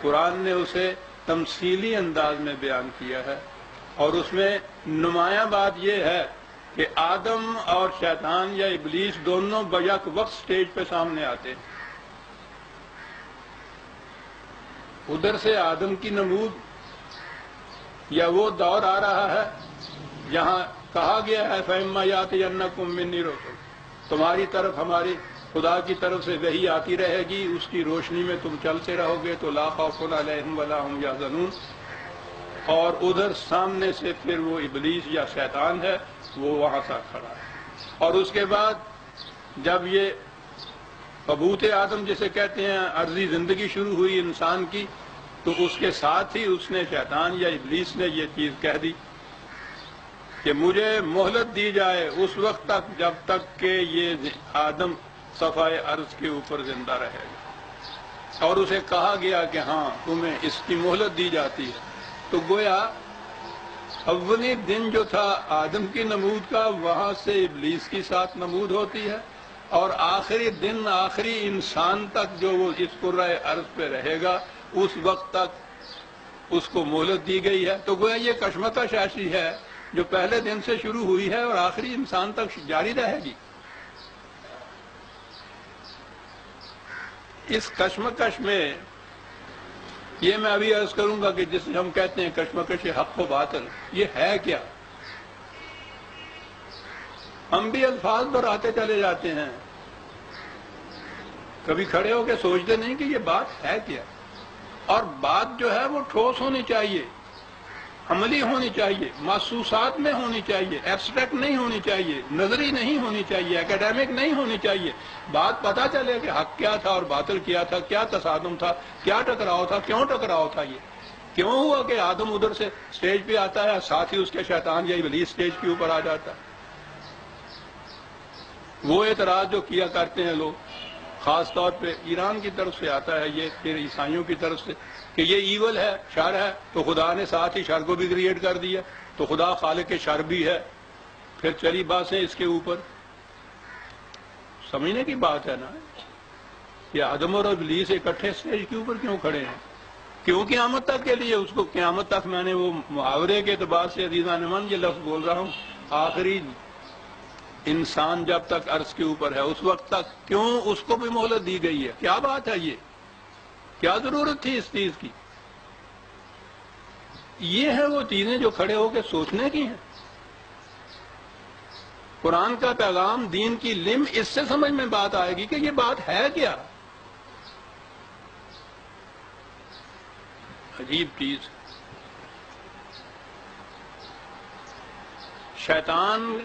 قرآن نے اسے تمثیلی انداز میں بیان کیا ہے، اور اس میں نمایاں بات یہ ہے کہ آدم اور شیطان یا ابلیس دونوں بیک وقت سٹیج پہ سامنے آتے ہیں۔ ادھر سے آدم کی نمود یا وہ دور آ رہا ہے جہاں کہا گیا ہے فَإِمَّا يَأْتِيَنَّكُم مِّنِّي رَسُولٌ، تمہاری طرف ہماری خدا کی طرف سے وحی آتی رہے گی، اس کی روشنی میں تم چلتے رہو گے تو لا خوف علیہم ولا ہم یحزنون۔ اور ادھر سامنے سے پھر وہ ابلیس یا شیطان ہے، وہ وہاں سے کھڑا ہے۔ اور اس کے بعد جب یہ قبوت آدم جسے کہتے ہیں عرضی زندگی شروع ہوئی انسان کی، تو اس کے ساتھ ہی اس نے شیطان یا ابلیس نے یہ چیز کہہ دی کہ مجھے مہلت دی جائے اس وقت تک جب تک کہ یہ آدم صفحہ ارض کے اوپر زندہ رہے گا، اور اسے کہا گیا کہ ہاں تمہیں اس کی مہلت دی جاتی ہے۔ تو گویا اولی دن جو تھا آدم کی نمود کا، وہاں سے ابلیس کی ساتھ نمود ہوتی ہے، اور آخری دن آخری انسان تک جو وہ اس کرۂ ارض پہ رہے گا اس وقت تک اس کو مہلت دی گئی ہے۔ تو گویا یہ کشمکش ایسی ہے جو پہلے دن سے شروع ہوئی ہے اور آخری انسان تک جاری رہے گی۔ اس کشمکش میں یہ میں ابھی عرض کروں گا کہ جسے ہم کہتے ہیں کشمکش حق و باطل، یہ ہے کیا؟ ہم بھی الفاظ پر آتے چلے جاتے ہیں، کبھی کھڑے ہو کے سوچتے نہیں کہ یہ بات ہے کیا۔ اور بات جو ہے وہ ٹھوس ہونی چاہیے، عملی ہونی چاہیے، محسوسات میں ہونی چاہیے، ایبسٹریکٹ نہیں ہونی چاہیے، نظری نہیں ہونی چاہیے، اکیڈیمک نہیں ہونی چاہیے۔ بات پتہ چلے کہ حق کیا تھا اور باطل کیا تھا، کیا تصادم تھا، کیا ٹکراؤ تھا، کیوں ٹکراؤ تھا، یہ کیوں ہوا کہ آدم ادھر سے سٹیج پہ آتا ہے، ساتھ ہی اس کے شیطان یا ابلیس سٹیج کے اوپر آ جاتا ہے۔ وہ اعتراض جو کیا کرتے ہیں لوگ، خاص طور پہ ایران کی طرف سے آتا ہے یہ، پھر عیسائیوں کی طرف سے، کہ یہ ایول ہے، شر ہے، تو خدا نے ساتھ ہی شر کو بھی کریٹ کر دیا، تو خدا خالق شر بھی ہے۔ پھر چلی باتیں اس کے اوپر، سمجھنے کی بات ہے نا کہ آدم اور ابلیس اکٹھے سٹیج کے اوپر کیوں کھڑے ہیں، کیوں قیامت تک کے لیے؟ اس کو قیامت تک، میں نے وہ محاورے کے اعتبار سے عزیزان من یہ لفظ بول رہا ہوں، آخری انسان جب تک عرض کے اوپر ہے اس وقت تک کیوں اس کو بھی مہلت دی گئی ہے؟ کیا بات ہے یہ؟ کیا ضرورت تھی اس چیز کی؟ یہ ہے وہ چیزیں جو کھڑے ہو کے سوچنے کی ہیں۔ قرآن کا پیغام، دین کی لم، اس سے سمجھ میں بات آئے گی کہ یہ بات ہے کیا۔ عجیب چیز، شیطان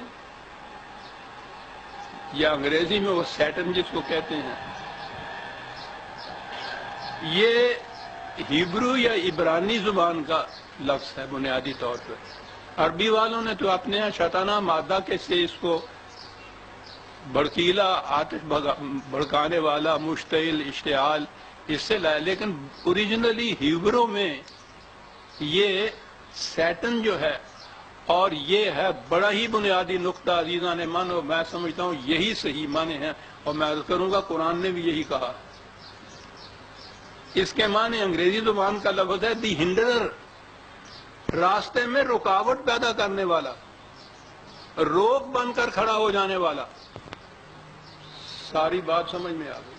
یا انگریزی میں وہ سیٹن جس کو کہتے ہیں، یہ ہیبرو یا عبرانی زبان کا لفظ ہے بنیادی طور پر۔ عربی والوں نے تو اپنے یہاں شیطانہ مادہ کے سے اس کو بھڑکیلا، آتش بھڑکانے والا، مشتعل، اشتعال، اس سے لایا، لیکن اوریجنلی ہیبرو میں یہ سیٹن جو ہے، اور یہ ہے بڑا ہی بنیادی نقطہ عزیزان من، اور میں سمجھتا ہوں یہی صحیح معنی ہیں، اور میں عرض کروں گا قرآن نے بھی یہی کہا۔ اس کے معنی انگریزی زبان کا لفظ ہے دی ہنڈرر، راستے میں رکاوٹ پیدا کرنے والا، روک بن کر کھڑا ہو جانے والا۔ ساری بات سمجھ میں آ گئی،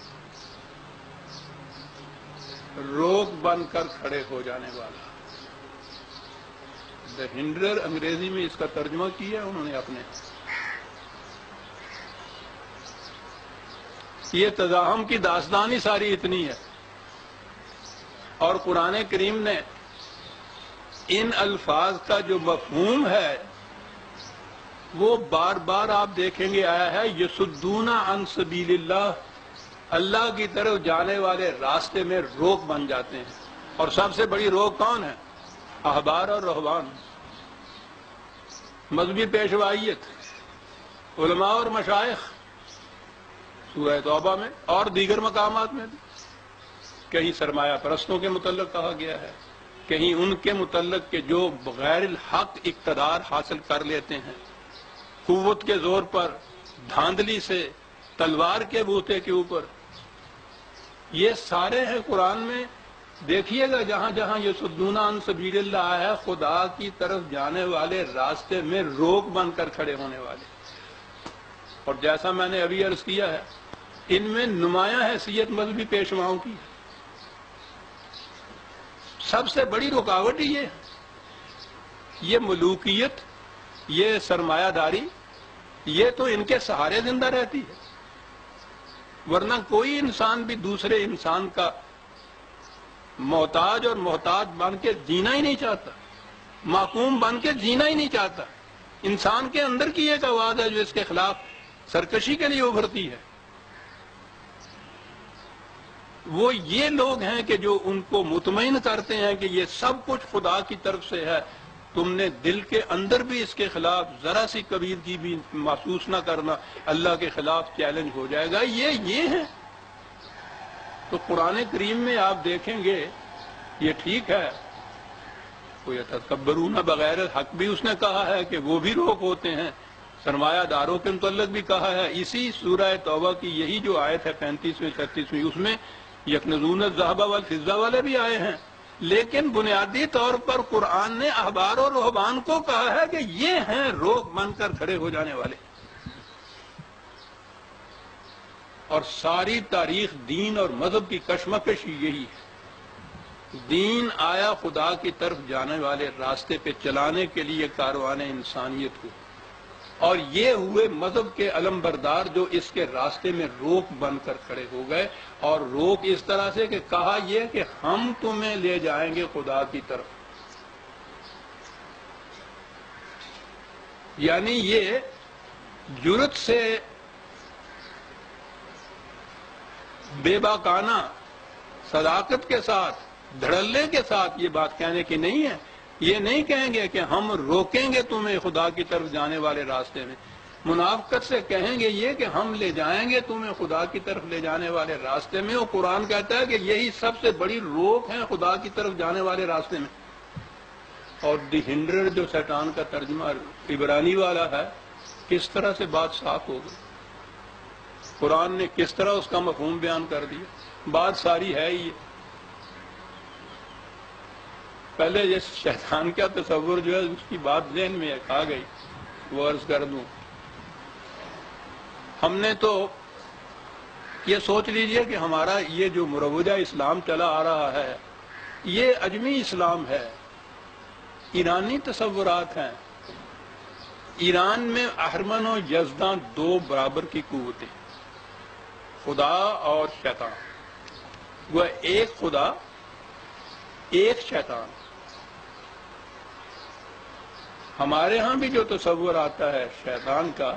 روک بن کر کھڑے ہو جانے والا۔ دی ہنڈرر انگریزی میں اس کا ترجمہ کیا انہوں نے اپنے۔ یہ تزاحم کی داستان ہی ساری اتنی ہے، اور قرآن کریم نے ان الفاظ کا جو مفہوم ہے وہ بار بار آپ دیکھیں گے آیا ہے، یصدون عن سبیل اللہ، اللہ کی طرف جانے والے راستے میں روک بن جاتے ہیں۔ اور سب سے بڑی روک کون ہے؟ احبار اور رہبان، مذہبی پیشوائیت، علماء اور مشائخ، سورہ توبہ میں اور دیگر مقامات میں بھی۔ کہیں سرمایہ پرستوں کے متعلق کہا گیا ہے، کہیں ان کے متعلق کہ جو بغیر الحق اقتدار حاصل کر لیتے ہیں، قوت کے زور پر، دھاندلی سے، تلوار کے بوتے کے اوپر۔ یہ سارے ہیں قرآن میں دیکھیے گا جہاں جہاں یہ یصدون عن سبیل اللہ ہے، خدا کی طرف جانے والے راستے میں روک بن کر کھڑے ہونے والے، اور جیسا میں نے ابھی عرض کیا ہے ان میں نمایاں حیثیت مذہبی پیشواؤں کی ہے۔ سب سے بڑی رکاوٹ ہی یہ ملوکیت، یہ سرمایہ داری، یہ تو ان کے سہارے زندہ رہتی ہے، ورنہ کوئی انسان بھی دوسرے انسان کا محتاج اور محتاج بن کے جینا ہی نہیں چاہتا، محکوم بن کے جینا ہی نہیں چاہتا۔ انسان کے اندر کی ایک آواز ہے جو اس کے خلاف سرکشی کے لیے ابھرتی ہے۔ وہ یہ لوگ ہیں کہ جو ان کو مطمئن کرتے ہیں کہ یہ سب کچھ خدا کی طرف سے ہے، تم نے دل کے اندر بھی اس کے خلاف ذرا سی کبیرگی بھی محسوس نہ کرنا، اللہ کے خلاف چیلنج ہو جائے گا۔ یہ ہیں۔ تو قرآن کریم میں آپ دیکھیں گے یہ ٹھیک ہے، کوئی یتکبرون بغیر حق بھی اس نے کہا ہے کہ وہ بھی روک ہوتے ہیں، سرمایہ داروں کے متعلق بھی کہا ہے۔ اسی سورہ توبہ کی یہی جو آیت ہے 35ویں 36ویں، اس میں یکنزون الذہب والفضہ والے بھی آئے ہیں، لیکن بنیادی طور پر قرآن نے احبار و رہبان کو کہا ہے کہ یہ ہیں روک بن کر کھڑے ہو جانے والے۔ اور ساری تاریخ دین اور مذہب کی کشمکش یہی ہے۔ دین آیا خدا کی طرف جانے والے راستے پہ چلانے کے لیے کاروان انسانیت کو، اور یہ ہوئے مذہب کے علم بردار جو اس کے راستے میں روک بن کر کھڑے ہو گئے، اور روک اس طرح سے کہ کہا یہ کہ ہم تمہیں لے جائیں گے خدا کی طرف۔ یعنی یہ جرت سے بے باکانہ صداقت کے ساتھ دھڑلے کے ساتھ یہ بات کہنے کی نہیں ہے۔ یہ نہیں کہیں گے کہ ہم روکیں گے تمہیں خدا کی طرف جانے والے راستے میں، منافقت سے کہیں گے یہ کہ ہم لے جائیں گے تمہیں خدا کی طرف لے جانے والے راستے میں، اور قرآن کہتا ہے کہ یہی سب سے بڑی روک ہے خدا کی طرف جانے والے راستے میں۔ اور دی ہنڈرڈ جو شیطان کا ترجمہ عبرانی والا ہے، کس طرح سے بات صاف ہو گئی، قرآن نے کس طرح اس کا مفہوم بیان کر دیا۔ بات ساری ہے ہی پہلے یہ شیطان کا تصور جو ہے اس کی بات ذہن میں آ گئی، وہ عرض کر دوں۔ ہم نے تو یہ سوچ لیجئے کہ ہمارا یہ جو مروجہ اسلام چلا آ رہا ہے یہ اجمی اسلام ہے، ایرانی تصورات ہیں۔ ایران میں اہرمن و یزداں دو برابر کی قوتیں، خدا اور شیطان، وہ ایک خدا ایک شیطان۔ ہمارے ہاں بھی جو تصور آتا ہے شیطان کا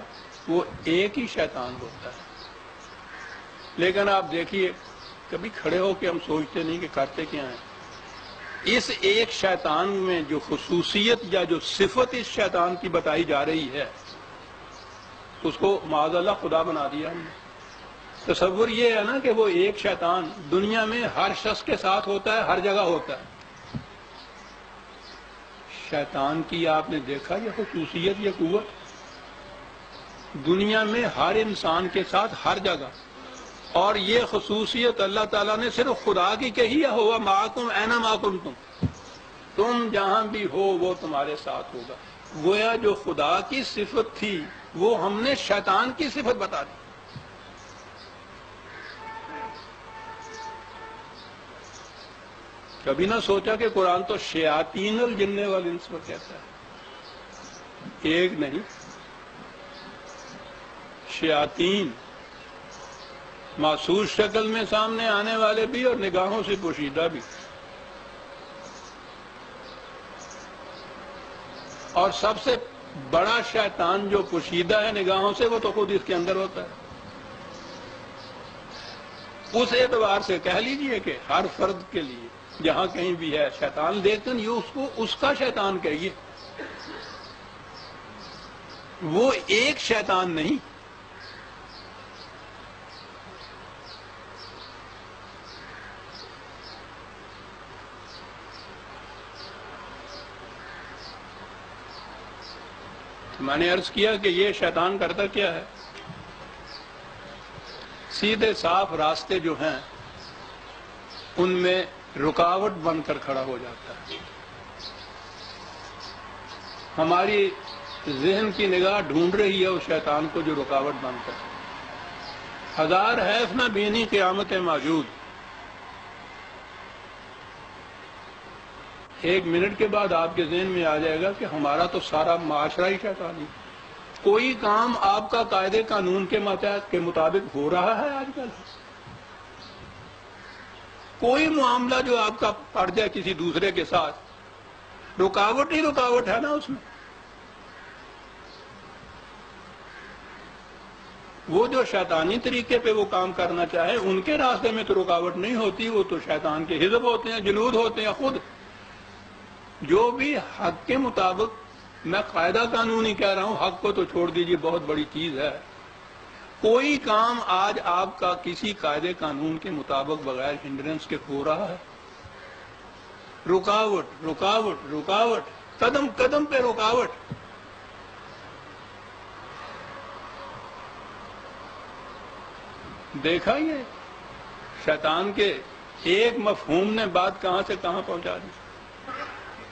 وہ ایک ہی شیطان ہوتا ہے، لیکن آپ دیکھیے کبھی کھڑے ہو کے ہم سوچتے نہیں کہ کرتے کیا ہیں۔ اس ایک شیطان میں جو خصوصیت یا جو صفت اس شیطان کی بتائی جا رہی ہے اس کو معاذ اللہ خدا بنا دیا ہم نے۔ تصور یہ ہے نا کہ وہ ایک شیطان دنیا میں ہر شخص کے ساتھ ہوتا ہے، ہر جگہ ہوتا ہے۔ شیطان کی آپ نے دیکھا یہ خصوصیت، یہ قوت دنیا میں ہر انسان کے ساتھ ہر جگہ، اور یہ خصوصیت اللہ تعالیٰ نے صرف خدا کی کہی ہے، ہوا معکم اینما کنتم، تم جہاں بھی ہو وہ تمہارے ساتھ ہوگا۔ گویا جو خدا کی صفت تھی وہ ہم نے شیطان کی صفت بتا دی۔ کبھی نہ سوچا کہ قرآن تو شیاطین الجن والانس پر کہتا ہے، ایک نہیں، شیاطین، محسوس شکل میں سامنے آنے والے بھی اور نگاہوں سے پوشیدہ بھی۔ اور سب سے بڑا شیطان جو پوشیدہ ہے نگاہوں سے وہ تو خود اس کے اندر ہوتا ہے۔ اس اعتبار سے کہہ لیجئے کہ ہر فرد کے لیے جہاں کہیں بھی ہے شیطان، لیکن یہ اس کو اس کا شیطان کہیے، وہ ایک شیطان نہیں۔ میں نے عرض کیا کہ یہ شیطان کرتا کیا ہے، سیدھے صاف راستے جو ہیں ان میں رکاوٹ بن کر کھڑا ہو جاتا ہے. ہماری ذہن کی نگاہ ڈھونڈ رہی ہے اس شیطان کو جو رکاوٹ بن کر. ہزار حیف نہ بینی قیامت موجود. ایک منٹ کے بعد آپ کے ذہن میں آ جائے گا کہ ہمارا تو سارا معاشرہ ہی شیطانی. کوئی کام آپ کا قاعدے قانون کے مطابق ہو رہا ہے آج کل؟ کوئی معاملہ جو آپ کا پڑ جائے کسی دوسرے کے ساتھ، رکاوٹ ہی رکاوٹ ہے نا اس میں. وہ جو شیطانی طریقے پہ وہ کام کرنا چاہے ان کے راستے میں تو رکاوٹ نہیں ہوتی، وہ تو شیطان کے حزب ہوتے ہیں، جنود ہوتے ہیں. خود جو بھی حق کے مطابق، میں قاعدہ قانون ہی کہہ رہا ہوں، حق کو تو چھوڑ دیجیے، بہت بڑی چیز ہے. کوئی کام آج آپ کا کسی قاعدے قانون کے مطابق بغیر ہنڈرنس کے ہو رہا ہے، رکاوٹ رکاوٹ رکاوٹ، قدم قدم پہ رکاوٹ. دیکھا یہ شیطان کے ایک مفہوم نے بات کہاں سے کہاں پہنچا دی.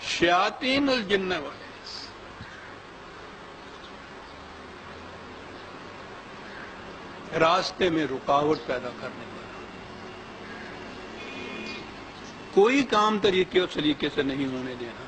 شیاطین الجن والانس، راستے میں رکاوٹ پیدا کرنے والا. کوئی کام طریقے اور سلیقے سے نہیں ہونے دینا.